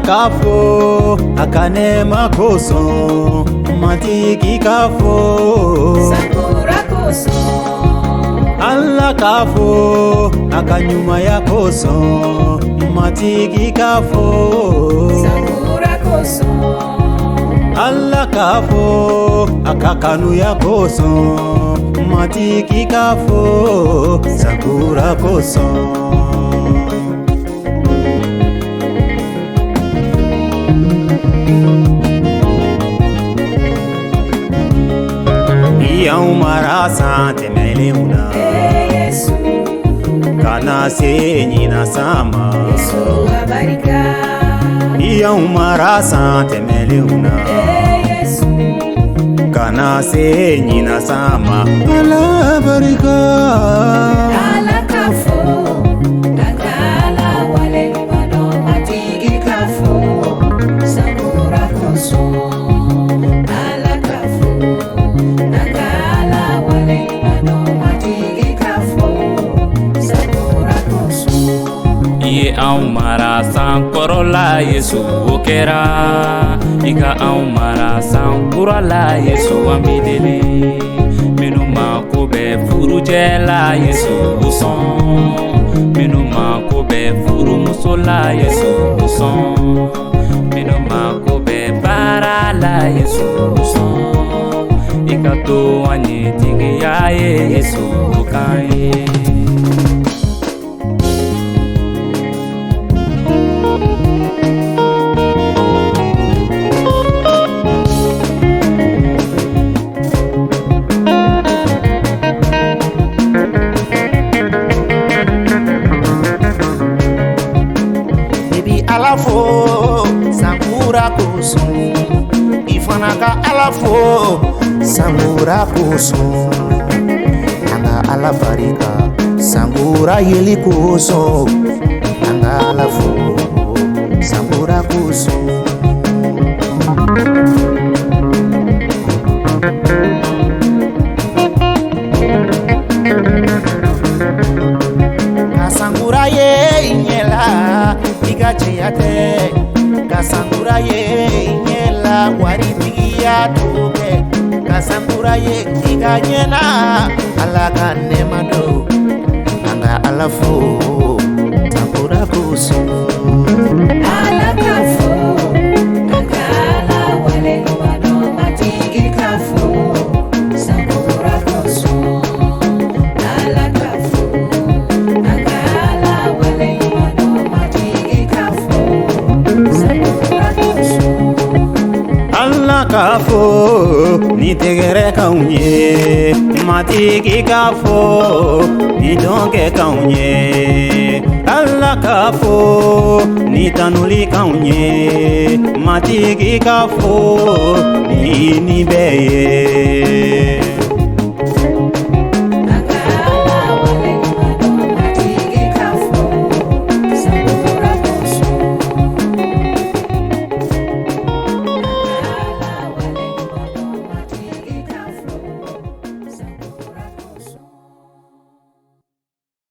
kafo akanema koso matiki kafo Sakura koso Allah kafo akanyuma ya koso matiki kafo Sakura koso Allah kafo akakanu ya koso matiki kafo Sakura koso Yau marasa temeleuna Yesu kana senyi na sama Yesu abarika Yau marasa temeleuna Yesu kana senyi na sama ala barika ala kafo Nakala wale wano matigi kafo Sakura koso ala kafo Nakala wale wano matigi kafo Sakura koso Iye au mara san korola Yesu okera Ika au mara san kurala Yesu amidele Minu mako be furu jela Yesu uson Minu mako be furu musola Yesu uson Minu mako be barala Yesu uson Ika to anye tigi ya Yesu ukaye Alafo Sakura koso Ifanaka alafo Sakura koso Anga alabarika Sakura yeli koso Anga alafo Sakura koso Kasangura ye inyela Cheyate Kasangura ye inyela waritigi ya tuke Kasangura ye iganyena Alaka nemado Anga alafo Sakura koso ala kafo Nakala wale wano matigi kafo Sakura koso ala kafo Nakala wale wano matigi kafo Sakura koso Allah kafo ni tegere kaunye matiki kafo ni donke kaunye Allah kafo ni tanuli kaunye matiki kafo ni beye